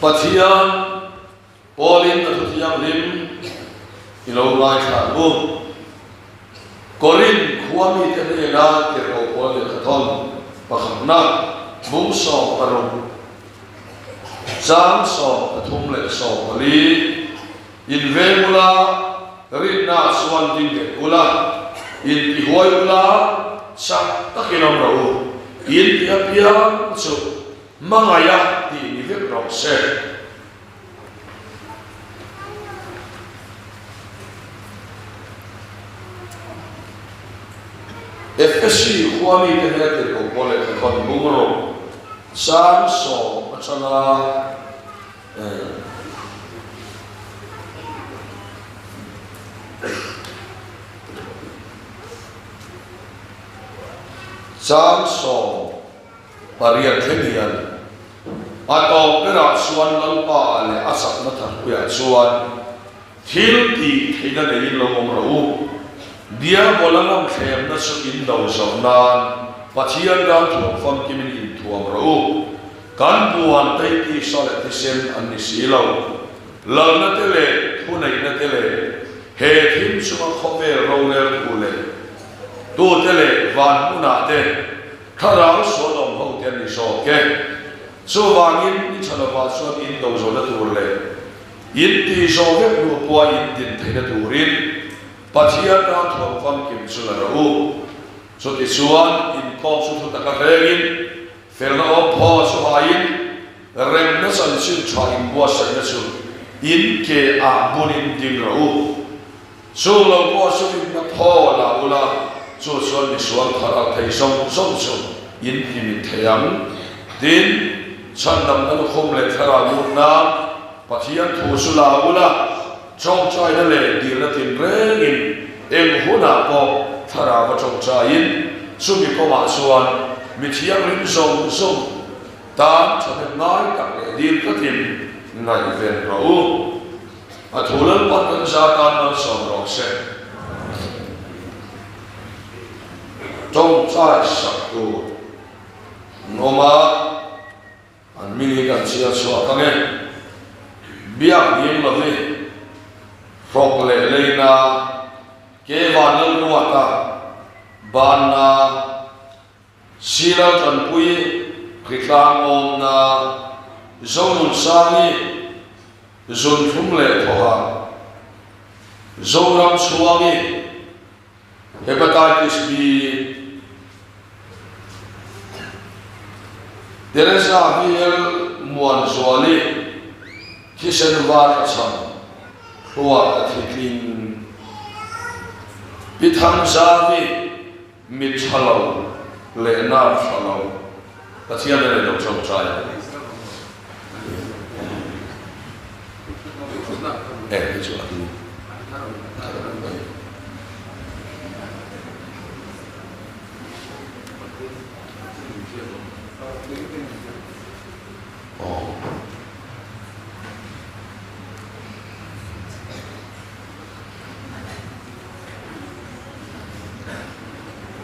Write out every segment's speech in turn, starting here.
Pathian Polin Athiam Lim Ilo Mai Khabu Korin Kuami Tenena Kero Poli Katon Pakhamna Bung So Parum Sam So Atum Le So Poli Invemula Rinna Swan Dinge Ula In Ihoy Ula Sa Takinom Rau In Tiapia So Mangaya Di Nivek Rau Se FSC Huami Tenete Ko Pole Katon Bungro Sam So Machala Sam So Pathian Atau Perak Suan Lampa Ale Asak Matan Kuya Suan Thil Ti Thina Nein Lomom Rau Dia Bolanam Khem Nasu Indau Saunan Pathian Dan Tuam Fam Kimin In Tuam Rau Kan Buan Tai Ti Solet Tisem Anisilau Lal Natele Punai Natele He Tim Suma Khove Roler Kule Tu Tele Van Muna Te Karang Sodom Ho Tian Ni So Ke So Wangin Ichalava Suan Indau Zola Turle Inti So Ke Lupua Indin Taina Turin Pathian Dan Tuam Fam Kim Sula Rau So Tisuan In Kong Sutu Takaregin fll-up po Suhain Rem Nasan Sin Chain Buasa Nasu In Ke A Bunin Ding Rau So Lo Po Suin Na Po La Ula So Suan Ni Suan Thara Thai Song Song Song In Himi Thayang Din Chan Nam Nanu Khom Le Thara Mutna Pathian Thu Sula Ula Chong Chai Na Le Dir Na Tin Regin Eng Huna Po Thara Va Chong Chain Sumi Ko Ma Suan Mithiang Lim Song Song Tan Chane Ngai Kak Le Dir Ka Tim Ngai Ven Rau Athulan Patan Sa Tan Nan Som Rong Se Trong Chai Sak Tu Noma An Mili Kan Sia Sua Kange Biak Yem Lavi Frok Le Leina Ke Vanal Nuata Bana Sila Tan Pui Kriklang Om Na Zonul Sani Zon Thum Le Thoha Zonram Suami Hepatitis B Teresa Viel Muan Zuali Kisen Var Cham Thua Athikin Pithang Zavi Mithalau Le Na Phalau Pathian Le Dok Chom Chai Chu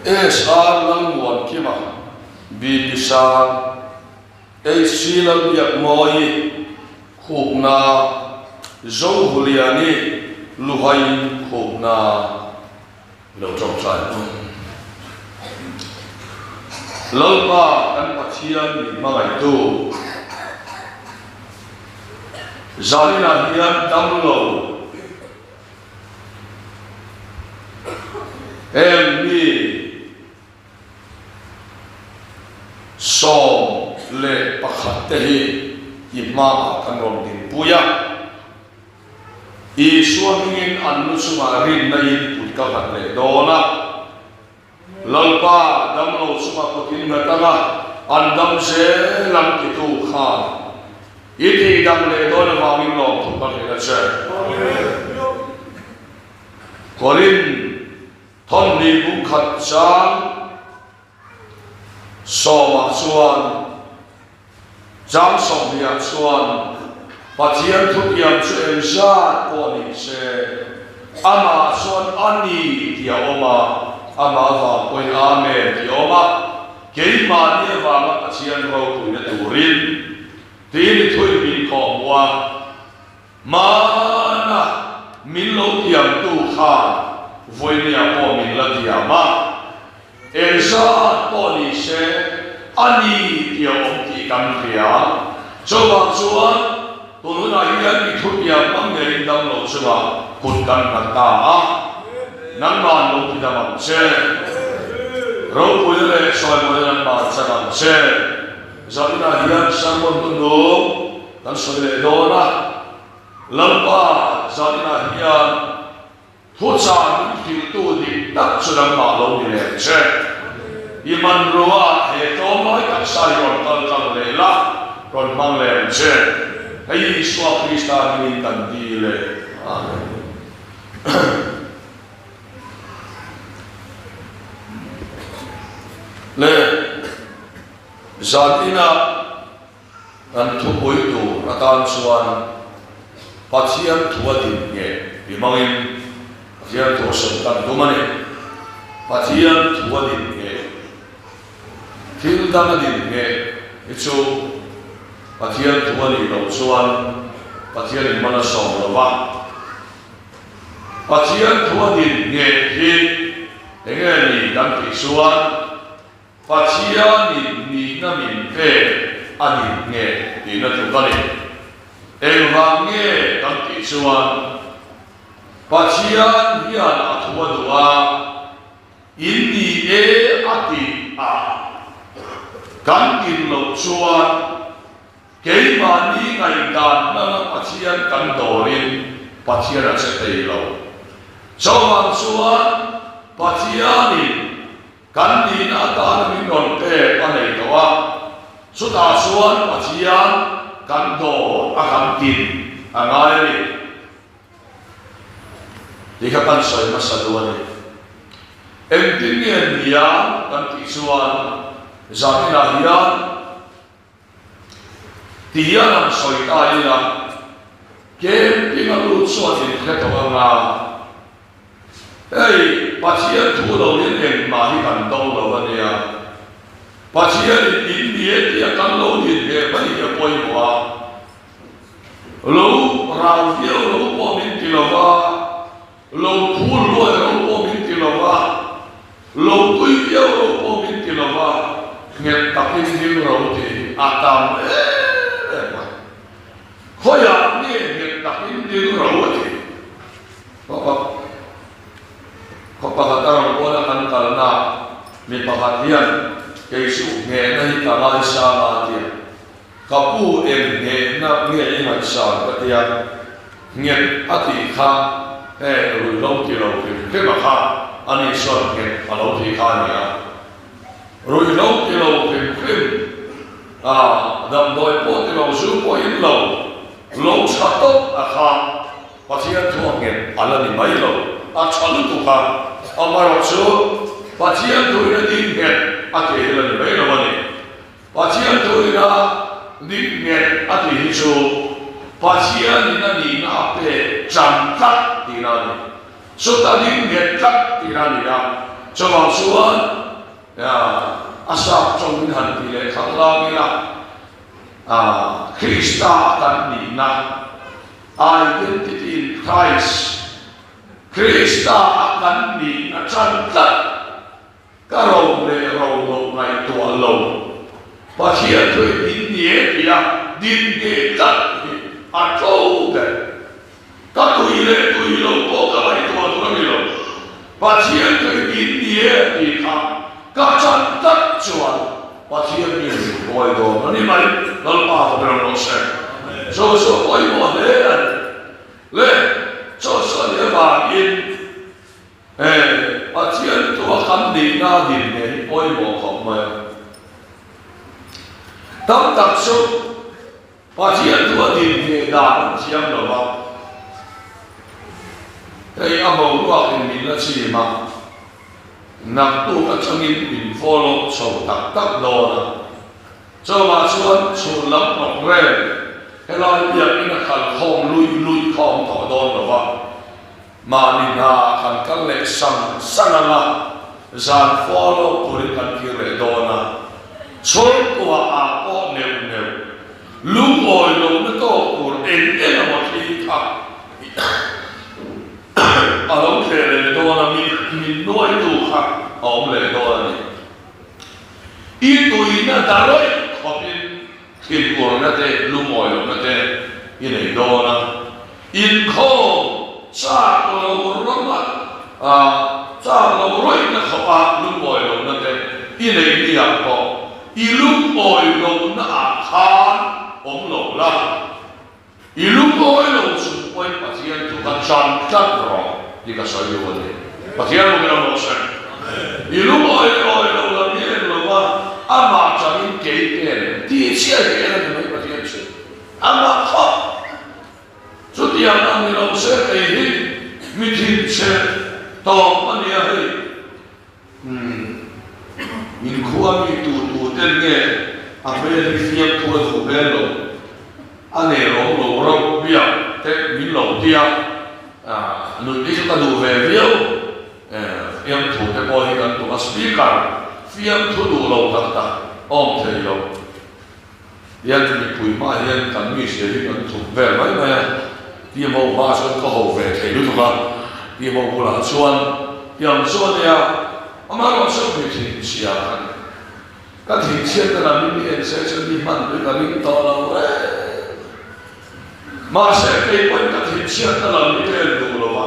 SR Lang Wan Kima B Bisa AC Lang Biak Moi Khubna Zong Huliani Luhai Khubna Lo Chong Chai Lalpa Kan Pathian Mangai Tu Zalina Hian Damlo Emni Som Le Pakhatehi Ima Kanon Din Puya Isuangin Anu Sumarin Nain Putkahan Le Dona Lalpa Damlo Sumakotin Natanga Andam Se Lam Kitu Khan Iti Dam Le Dona Wangin Long Tumpakila Se Korin Thon Ni Bukhat Sang Soma Suan Jam Som Lian Suan Pathian Thuk Yam Su Em Sa Poni Se Ama Suan Ani Dia Oma Ama Va Poin Amen Dia Oma Kei Ma Nia Va Ma Pathian Rau Kui Na Turin Tini Thui Bin Kong tua mana min lo tiam tu kha voi nia po min la tiama elsa poli se ani tia om ti kam pria chowa chuan tununa hian mi thu tiam mang ne ring dang lo chuwa kut kan na ta a nang man lo ti da mang che ro pu le soi mo nan ma cha nam che zana hian samon tu no kan soi le do na lampa zana hian thu cha ti tu di tak chu dang ma lo ni le che iman ruwa he to mai tak sai ron kal kal le la ron mang le che ai Iswa Krista ni tan di le amen le zatina an thu boi tu atan chuan Pathian thua din nge bimangin Pathian thua son kan dumani Pathian thua din nge thil dang din nge ichu Pathian thua ni lo chuan Pathian in mana som lo wa Pathian thua din nge hi enge ni kan ti chuan Pathianni ni na min ve ani nge ti na tu kani nge kan ti chuan Pathian hian a thua dua in ni ati a kan tin lo chuan keima ni ngai dan na Pathian kan dorin Pathian a che tei lo chawang chuan Pathianni kan ni na ta min non pe pa nei to a chu ta chuan Pathian kan do a kan tin a ngai ni di ka kan soi ma sa do ni em tin ni ya kan ti chuan zatina hian ti ya nam soi ta ni la kem pinga lu chuan in khe to nga ei Pathian thu lo yen en ma hi kan do lo ania Pathian in nie ti kan lo ni he ba ni poi wa lo rau vio lo po min ti lo wa lo phu lo po min ti lo wa lo tui vio lo po min ti lo wa nge takin ni ro ti atam khoya ni nge takin ni ro ti ko pakatang ko na kantal na ni Pathian kaysu nge na hi ta sa ma ti kapu nge na nge i sa patia nge ati kha ru lo ti lo ke ma kha ani so nge alo ti kha ni a ru lo ti lo ke dam doi po ti lo su po in lo sa to a kha Pathian thu nge ala ni mai lo a chalu tu kha amaro chu Pathian tu ina din nge ati hela ni mai lo ni Pathian tu ina din nge ati hi chu Pathian ina ni na pe cham tat ti na ni so ta din nge tat ti na ni ya cho ma chuan ya asa chong min han ti le khang la ni la Krista kan ni na identity in Christ Krista akan ni achantat karong le rong ngai tua lo Pathian tu in nie dia din ge tat a to de ka tu lo ko ka lai tua tu ni lo Pathian tu in nie di ka ka chantat chuan Pathian ni oi do ni mai dal pa ko lo se so oi mo le cho le ba in Pathian tu kan di na din ne oi mo khom ma tam tak so Pathian tu din ne da chiam lo ba ei amo ruak in min la chi ma nak tu ka changin in follow so tak do na cho ma chuan chu lam nok re helai ya in khal khom lui khom to don lo ba ma ni na kan kal le sang la zan follow puri kan ki re do na chol ko a ko ne lu oi lo na to kur om le do ani I tuina daroi khopin in ur na te lumoi lo na te in ei do na in kho cha lo ro ma cha lo roi na khopa lumoi lo na te in ei ni ya ko I lumoi lo na a khan om lo la I lumoi lo chung poi Pathian tu ka chan chan ro di ka sa yo ni Pathian lo lo sa I lumoi lo la ni lo wa ama chamin ke ke ti chia ke na ni Pathian se ama kho chu ti ang ni lo se ke hi mi tin se to ma ni a hi min khua mi tu ten nge a be ni fiam tu tu be lo ane lo bia te min lo dia nu ni ka du ve vio em tu te ko hi kan tu speaker fiam tu du lo ta om te lo yan ni pui ma yan kan mi se hi kan tu ve mai mai ti mo ba so ko ho ve te lu tu ka ti mo bu la chuan yang chuan ya ama lo so mi tin sia ka tin sia ka na mi en se se ni man du ka ring to lo re ma se ke pon ka tin sia ka la mi te lu lo ma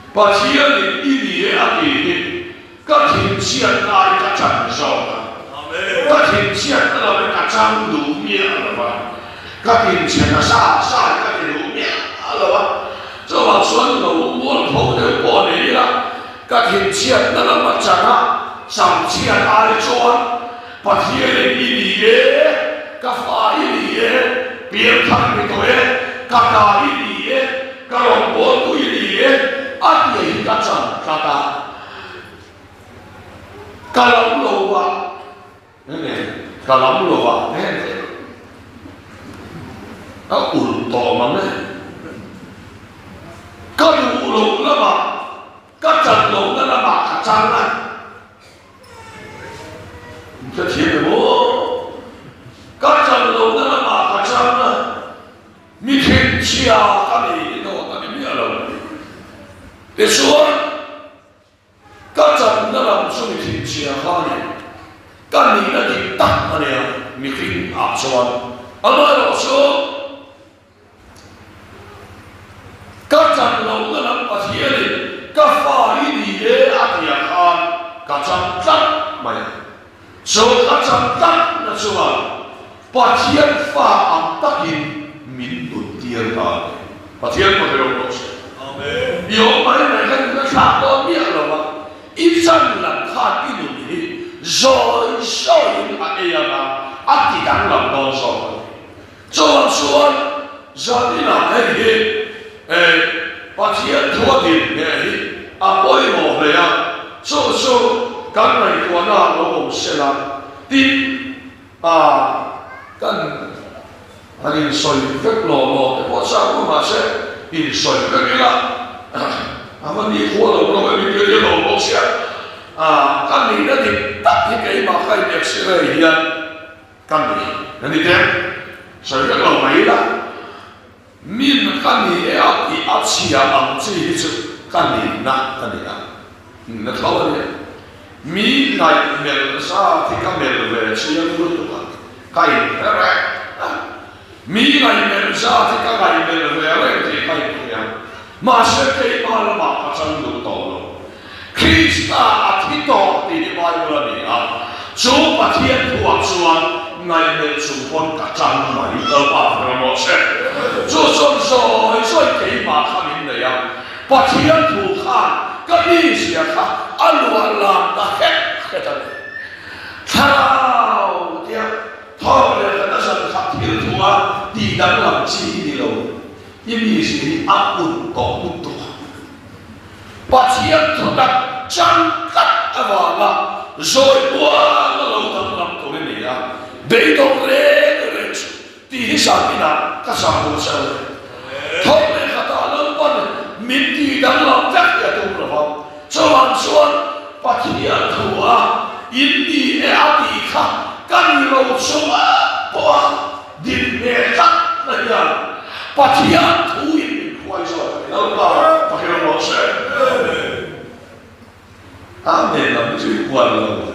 Pathianni I ni e a ki ni ka tin sia ai ka chan so ka tin sia ka la ka chan du mi a ba ka tin sia ka sa ka tin du mi a la ba so wa chuan lo mo lo de po ni la ka tin sia na la ma cha na sam sia ai chuan Pathianni I ni e ka fa I ni e pia than mi to e ka I ni e ka long bo tu I ni e a ti ka chan ka ta ka long lo wa ne ka long lo wa ne a ul to ma ne ka du lo la ma ka chan lo la ma ka chan na这题目，刚才楼那马卡trang呢，你听起啊，干你那我干你咩了？别说，刚才那人说你听起啊，干你，干你那你打嘛你啊，你听啊说，阿妈老说，刚才楼那人把钱哩，刚发一里的阿弟啊看，刚才真嘛呀。So kacang tak na suwa Pathian fa ang takin min utian ta Pathian magroros amen yo mai mai kan na sa do mi alo isan lang khat inu ni zoi soi a eyama ati dang lam do so so suan zani na he Pathian thua din he a oi mo le ya so kan nai ko na lo mo se la tin kan ani soi vek lo te ko sa ko ma se in soi vek la ama ni ko lo mi ke lo mo se kan ni na ti ta ti ke ma kai de se re hian kan ni te soi vek lo mai la min kan ni a chia ang chi chu kan ni na na thau ni mi ngai mel sa ti ka mel ve chia lu tu ka kai re mi ngai mel sa ti ka ngai mel ve re ti kai ya ma se ke ma la ma ka chan lu to lo Krista a ti to ti ni bai lo ni a chu Pathian thua chuan ngai mel chu pon ka chan mai lo pa ra mo se chu so ke ma kha min le ya Pathian thu khan kami siapa alualam tak kita tahu dia tahu dia kata sakit tua di dalam sini lo ini sini aku kau itu Pathian tidak jangkat awalnya zoi buat lo dalam tu ini ya bedong le di sana kasar besar tahu dia kata lempan minti dalam tak ya tu berapa cuman Pathian thua ini ati kha kan lo semua buat din nekat naya Pathian thu ini kuai so lalu Pathian lo se Amen là cái chuyện quan lòng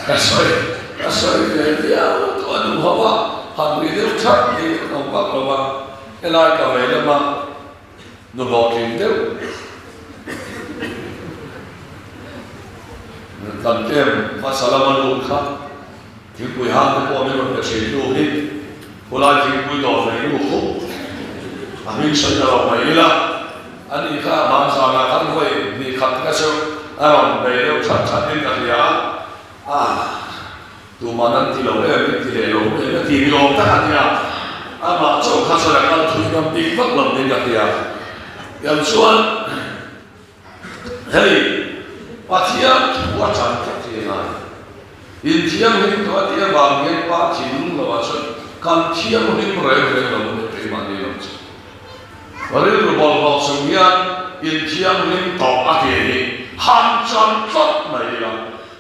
cái soi về phía tôi đúng không ạ hàng người đều chắc thì không bắt đâu mà cái này cả về là mà nó bỏ tiền đâu tận kem và salaman luôn khác thì quỳ hàng cái con mình phải chịu đủ hết hồi lại thì quỳ đỏ phải đủ khúc mình sẽ làm vậy là anh đi khá mang sang là khăn vậy đi khăn cái số anh về đâu chắc chắn đến cái gì tụi mà năn thì lâu đấy thì để lâu đấy thì lâu tất cả thì mà chỗ khác sẽ là con tụi nó đi vất lòng đến cái gì em xuân hey Pathian thua chẳng cái gì này in thiang hình thua thiang vàng hình ba chín là bao nhiêu can thiang hình rèn là một cái mà đi làm chứ và đây là bảo bảo sung nhiên in thiang hình tỏ ác gì ham chân chót này là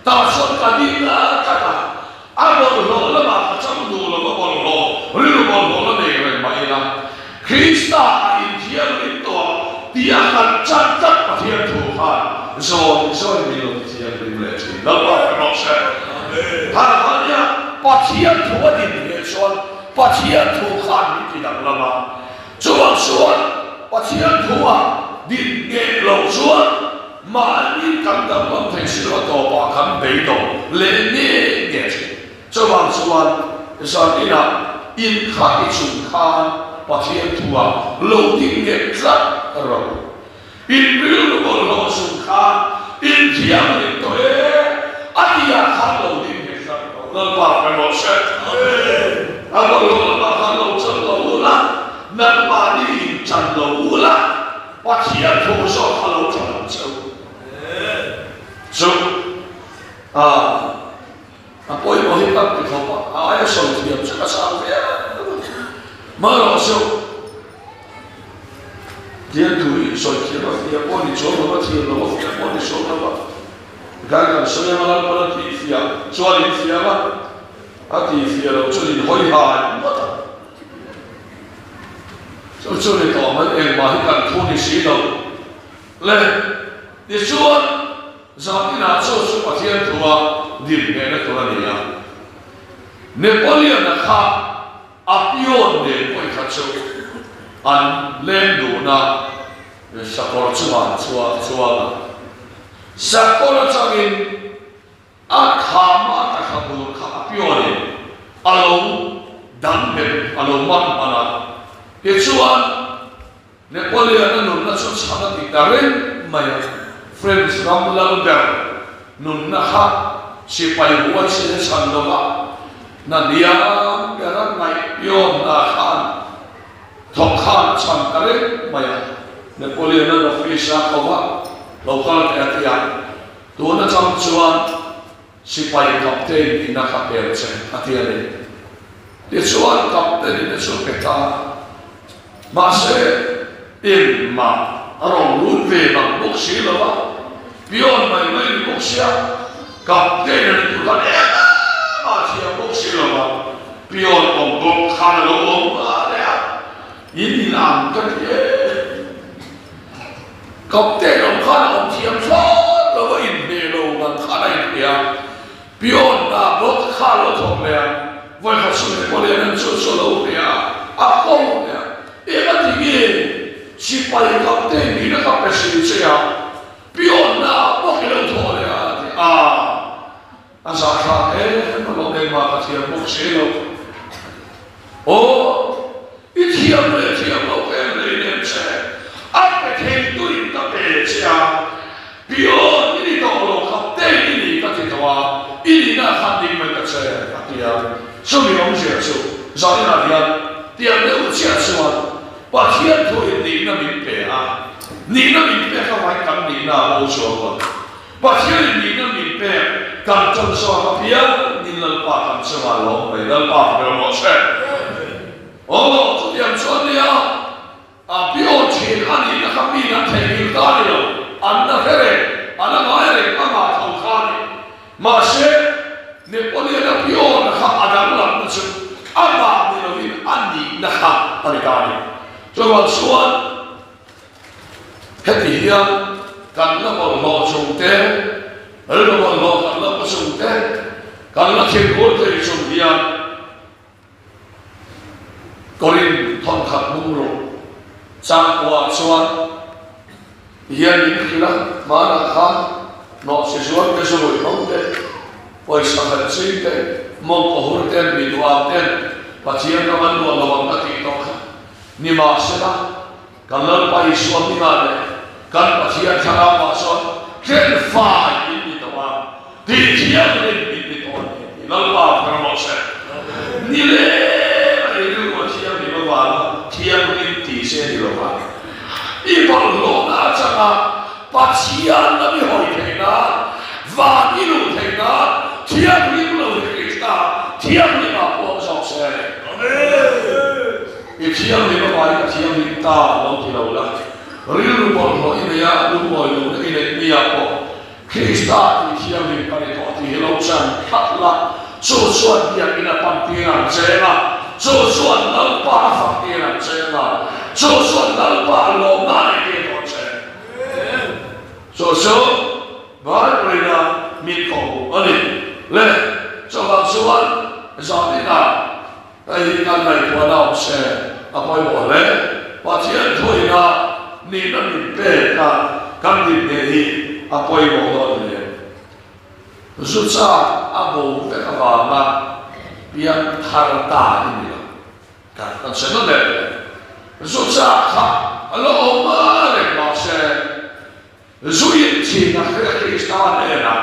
ta xuân cái gì là cái ta bảo lộ là mà trong đồ là bảo lộ đây là bảo lộ là này rồi mà là Krista in thiang hình tỏ thiang hành chân chót Pathian thua han rồi mình làm gì mình làm gì đó là nó sẽ thằng nhá Pathian thua đi để xuân Pathian thua khan đi đằng là mà xuân Pathian thua đi nghe lâu xuân mà đi cầm cầm lâm thành sự là tổ bà cầm bể đồ lên nghe xuân đi nào in khát đi sùng khan Pathian thua lâu đi nghe rất rồi in bill lo lo sung khan in thiam ni to atia khan lo din he sa lo pa pa lo se abo lo pa khan lo chan lo la nan pa ni chan lo la pa thiam tho so khan lo chan so apoi mo hi ta ki khopa ai so thiam cha sa ve ma lo so dia tu soi kia dia pun di coba dia lalu dia pun di coba gagal saya malah pada dia soal dia lah hati dia lalu jadi hoi hai so jadi kawan mahikan tu di sini le dia soal zaman ini so Pathian tua di mana tua ni ya Nepalian nak apion ni koi kacau an lên đủ na sakor chua sakor changin akhama ta khabul kha piore alo dam be alo man ana ke chuan Nepalian nun na chu chana ti daren maya friends ramlal gar nun na ha si pai huai se san lo na dia garan ngai pion na khan thọc khan chăn cái đấy mày Nepalian nó phi sa khova local cái gì tu nó trong chuan sipai captain thì nó khác biệt chứ Pathian này để chuan captain thì nó chuan cái ta mà sẽ in mà rong luôn về bằng bốc xí là ba pion mày bốc xí captain này tu ta đấy mà chỉ bốc xí là ba pion ông bốc khan là ông in làm cái gì có thể ông khăn ông chiếm sót rồi in đề đồ bằng khăn này kìa pion là bớt khăn lo thòng nè với các sự có liên quan số lâu kìa không nè cái gì chỉ phải có thể bị nó gặp cái sự gì pion là bớt cái lâu thòng nè anh sao khác nó lo đem mà cái gì bớt xí lâu ít thiam lâu cái này nên sẽ anh phải thêm tuổi ta về chứ pion ini tao lo khắp tên ini ta thì tao ini na khăn đi mình ta sẽ thì số mình không sẽ số rồi là tiền nếu chưa số Pathian thôi ni na mình về ni na mình về không phải cầm ni na bao số Pathian ni na mình về cầm trong số Pathian ni là ba cầm số mà lo vậy là ba phải lo sẽ tôi điểm số này pion trên anh là không bị nát thành nhiều cái đâu anh là cái này anh là nói này anh là thằng khăn mà sẽ Nepalian là pion là không adam làm nó chứ anh là mình là vì anh đi là không anh cái này cho bạn số hết thì kan la bol lo chung te el la bol lo kan la pa chung te kan la khen ko te chung hian korin thon khat mung ro chang wa chuan hian in khila ma na kha no se suan ke so loi hong te poi sa khat sei te mong ko hur ten mi duam ten Pathian ka man lo lawang ka ti to kha ni ma se la kan la pa i suan ni ma le kan Pathian thanga ma so ken fa in ni to wa ti thiam ni ni to ni la pa ka mo se ni le ai lu ma thiam ni ma wa thiam ni ti se ni lo wa i bol lo na changa Pathian na mi hoi the na va ni lu the na thiam ni lo Krista thiam ni ma po so se amen i thiam ni ma wa i thiam ni ta lo ti lo la ri lu bol lo i ya lu mo lu i ne ni ya po Krista i thiam ni pa ni to ti lo chan khat la so suan dia ina pam ti ang che na so suan lo pa fa ti ang che na so suan lo pa lo na ni ti to che so ba ri na mi ko ani le so ba suan so ni na ai kan nai ko na se a poi bo le Pathian thoi na ni na ni pe ka kan ni ne hi a poi bo do le su cha a bo te ka ba ma pian thar ta ni la ka tan se no le su cha kha alo ma le ma se su yin chi na Krista ne na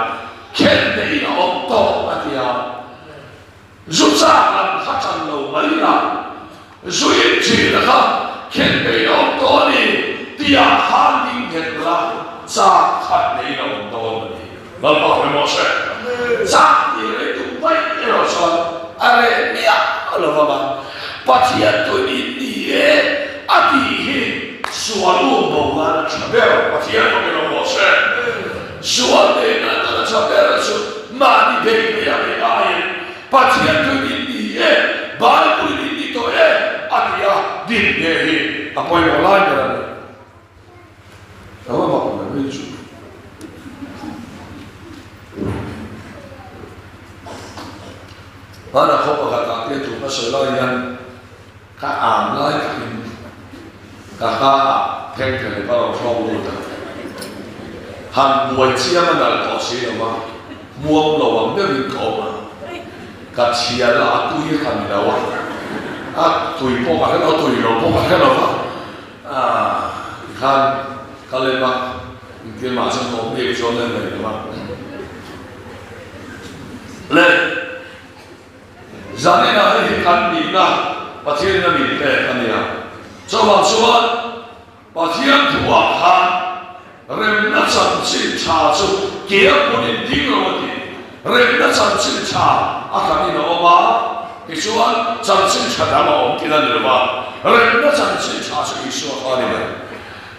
ken nei na o to ma tia su cha lan kha chan lo mai la su yin chi na kha ken nei o to ni tia ha ding het la cha khat nei na o to ni la pa mo se cha ni le tu pai ero so are mia lo va ba Pathian tu ni e ati hi sualu mo ga chabe Pathian ko mo se suale na ta chabe su ma ni be be ya be ai Pathian tu ni e ba ku ni to e ati ya din ne hi apoi mo lai ka na ba ko me ju ana ko ka ta te tu ka so la yan ka am lai ka in ka ka theng theng ba ro so lu ta han muai chia ma na ko si lo ma muam lo wang de min ko ma ka chia la tu yi kan la wa a tu po ka lo tu lo po ka lo ma kan ka le ma ke ma sa ko de so le ma le zana na hi kan ni na Pathian na mi pe kan ya so ba suan Pathian thua kha rem na chan chi cha chu ke ko ni ding ro ti rem na chan chi cha a kan ni no ba ki suan chan chi cha da ma om ki na ni ba rem na chan chi cha chu ki so kha ni ba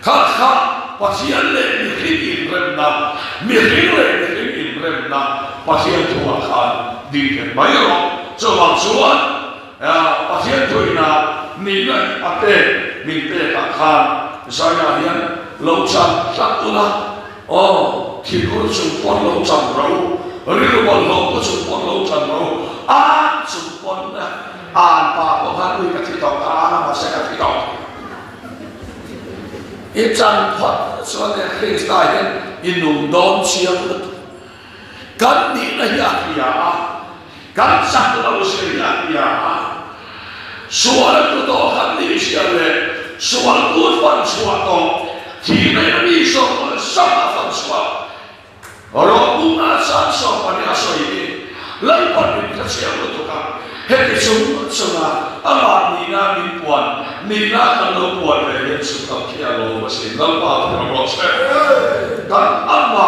kha kha Pathian le mi ri rem na mi ri le rem na Pathian thua kha di ke mai ro so ba suan Pathian thui na ni na ate min pe ka khan saya hian lo cham sak ula o thi ko chu pon lo cham ro ri ro bon lo ko chu pon lo cham ro a chu pon na an pa ko ha lui ka thi to ka na ma se ka thi to e chan phat so ne Krista hian in nung don chiam kan ni na ya kan sak lo se ya sual tu to kan ni sia le sual ku fan sual to thi na mi so sa fan sual ro ku na sa so pa ni aso yi lai pa ni ka sia lo to ka he ki su na ama ni na mi puan ni na ka lo puan le su ka kia lo ma se na pa ro se kan ama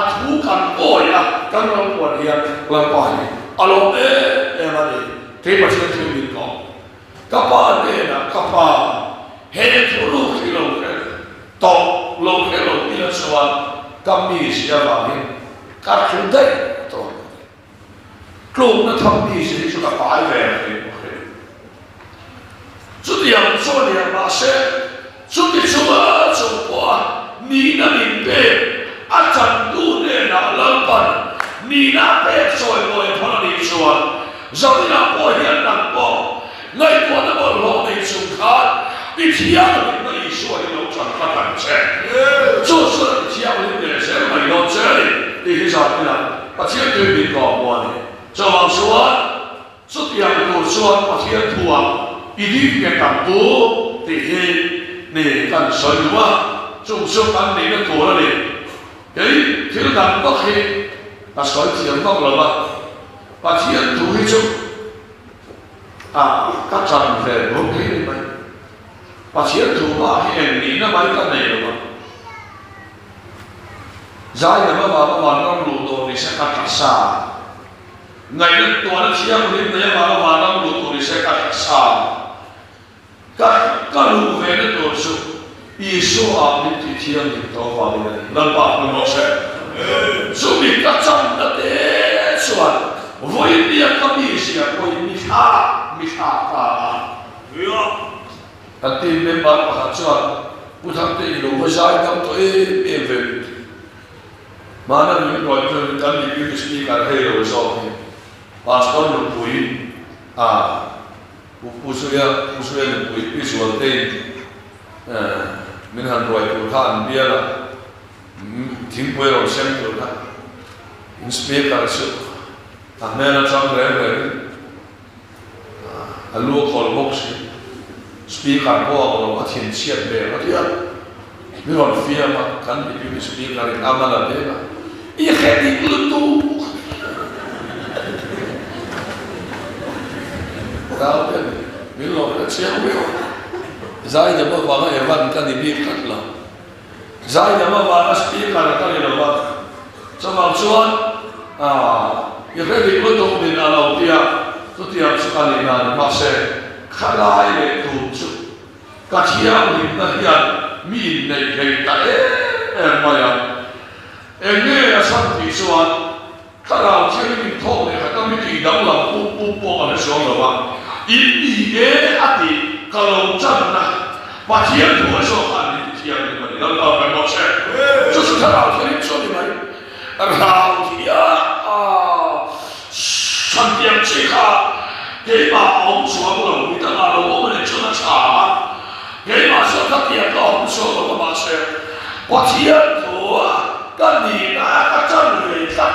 athu kan oya kan lo puan ya la pa ni alo e ma ni te pa se tu mi ko kapa ne na kapa he thuru kilo ke to lo ke lo ni so kami sia ba ni ka khu dai to klong na tham ni si so ka pai ve ni chu ti yang so ni ma se chu ti chu ba chu po ni na min pe chẳng tu nên là lâm bẩn ni na bé soi bồi phật đi xuân rồi là bồi hiện nặng bỏ ngay qua nó bỏ lỗ này sung khát đi theo nó đi xuôi đi lâu chẳng phát hành xe cho xuôi đi theo đi để xe mày nó xe đi thì sao thế nào và theo tôi bị gõ qua này cho vào xuân xuất hiện của xuân và theo thua đi đi cái cảm bố thì này cần soi đúng không chung xuống ăn này nó thua này cái thiếu đàn có khi là soi tiền có rồi mà và theo thua hết chút các trạm về bốn cái này mày và theo thua mà cái em nghĩ nó mấy cái này rồi mà giải là mà nó lụt đồ thì sẽ cắt xa ngày đó tuần nó chia một đêm đấy mà nó lụt đồ thì sẽ cắt xa các lũ về nó đồ sụp Isu am đi thiêng thì tao vào đây lần bạc nó sẽ số bị các trăm đã thế xuân với đi các đi xia với mi tha ta anh tìm đến bạn và hạt xuân bút thằng tây lũ với giải cầm tôi em về mà nó những loại tôi cần đi cái gì cả hay rồi sao thì pastor lục bụi usuya lục bụi cái xuân tên mình hành rồi của thằng bia là tiếng quê rồi xem rồi đó speaker sự nên là trong đấy lúa cồn bốc speaker của nó Pathian chiết về nó thì mình còn phía mà cần bị cái speaker này làm là thế mà ý cái gì cũng tu cao thế mình lo là chiết không giải nhà mà vào cái event cái gì biết cắt là giải nhà mà vào cái speaker cái gì là vào cho vào chuan cái gì cũng tu mình là đầu tiên tu tiên sự cái này là mà sẽ khai lại để tu chút cái gì mình là hiện mình này cái em mà em nghe là sang thì chuan khai lại chỉ mình thôi này cái mình chỉ đóng lòng bu cái số rồi mà ý nghĩa thì kalau jangan Pathian tu sokan di tiang ni mana dalam apa maksud? Justru kalau kita lihat ni mana, kalau dia santiang cekah, dia mahu suatu kita kalau orang cuma cakap, dia masuk ke tiang kalau suatu maksud. Pathian tu kan ni nak kacang mereka,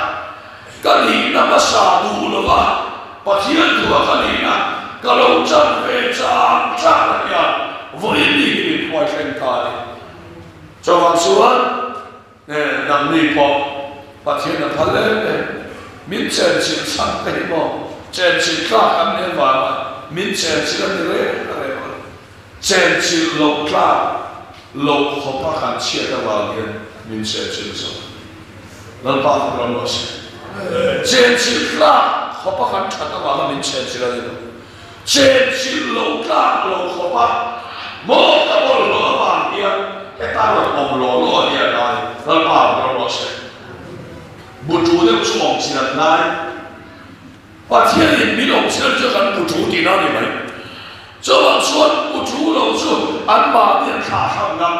kan ni nak masadu lepas. Pathian tu kan ni nak kalau jangan jangan ya. Với đi quay thành tài cho vào xuống nằm đi bỏ Pathian là thật lên miễn chèn chỉ sang cái bỏ chèn chỉ cả ăn nên vào miễn chèn chỉ là như thế chèn chỉ lộc cả lộc họ bắt hàng chia ra vào liền miễn chèn chỉ sao lần ba lần nữa chèn chỉ cả họ bắt hàng chặt ra vào miễn chèn chỉ là như thế chèn chỉ lộc cả lộc họ bắt một cái bộ lúa vàng kia cái ta là một lúa kia này nó bảo nó sẽ bút chú đấy chú ông xin là này Pathian thì biết ông xin cho hắn bút chú thì nó đi mấy cho bạn xuân bút chú lâu xuân ăn bà điện khả hàng năm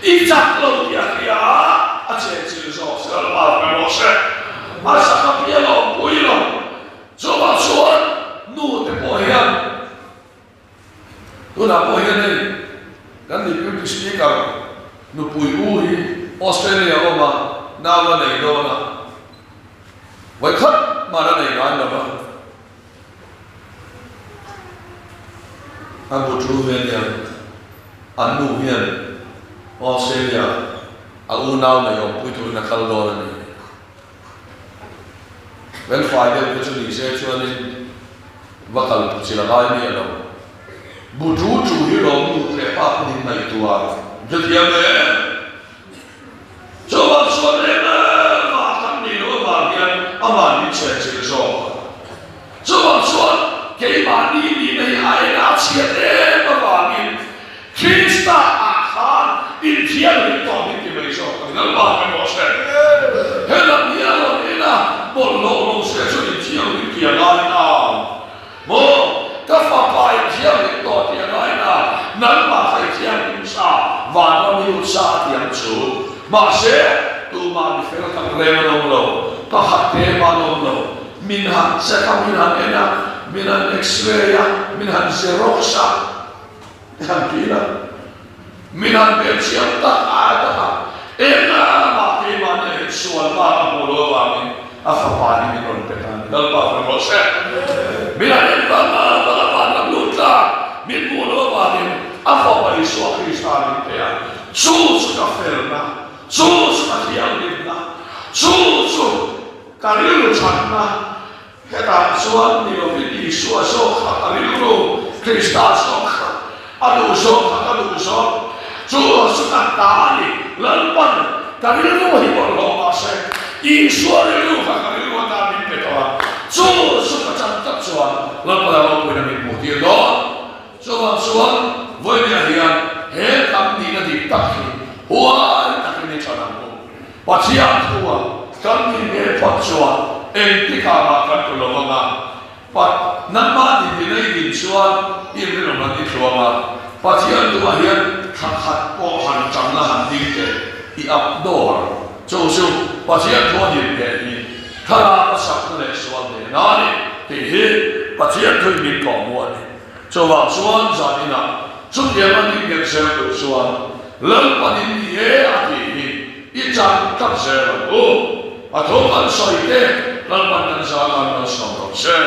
ít chắc lâu kia kia chế chỉ số sẽ là bảo nó sẽ sao các kia lâu quý lâu cho bạn xuân nụ để bồi hiền tôi làm bồi hiền này kan di public speaker nu pui ui Australia mà nào là này đó là vậy khất mà là này nói là vậy anh bố chú hiền nhỉ anh nu hiền Australia anh nào này ông pui tôi là khăn đó là này vậy phải được cái chuyện gì sẽ cho nên và kalau chỉ là ai này đâu bút chú hi lòng bút để phát đi này tua rất nhiều đấy cho bạn xuân đấy mà thằng đi nó vào kia mà đi chơi chơi rồi cho bạn xuân cái bạn đi này hay là chuyện đấy mà vào đi Krista akan in thiên linh toàn đi tìm mấy số nó vào cái mỏ xe hết là nhiều rồi đấy là một lỗ sẽ cho đi thiên linh kia lại nào một các pháp bài thiên linh toàn thì nói là nắng mà phải thiên linh sa và nó nhiều sa tiếng chủ mà sẽ tụ mà bị phèo thằng rèm nông lầu ta hạt thế mà nông lầu mình hạt sẽ không mình hạt ena mình hạt X-ray mình hạt Xerox hạt gì đó mình hạt bếp chiếm ta ta ena mà khi mà này xuân mà làm đồ vào mình Pathian mình còn phải làm đâu bao phải có sẽ mình hạt em mà làm luôn ta mình mua đồ vào mình Pathian Isu Kristus mình thế Susu kaferna, susu kathianina, susu karilu channa, kita suan ni lobi Isu soka karilu Kristus soka, adu soka, susu katani, lalpan karilu hibor lomase, Isu karilu kami petoa, susu kacantak suan, lalpan lobi nami mutir doa, suan voi niahian. He kam ni na di takhi huan takhi ni chanang Pathian thua kam ni he patchua en tikama kan to lomanga pat namma ni nei din chuan in ri lomang ni thuama Pathian thua hian khat po han chang na han ding ke I outdoor chu Pathian thua ni ke ni thara sak na le suan de na ni ti hi Pathian thui min ko mo ni chuwa suan zanina chúng em anh đi nhận xem được xuân lớn qua đi nhé thì ít chẳng cắt xe là ô à thôi anh soi thế lớn qua nhận ra là nó sống động xe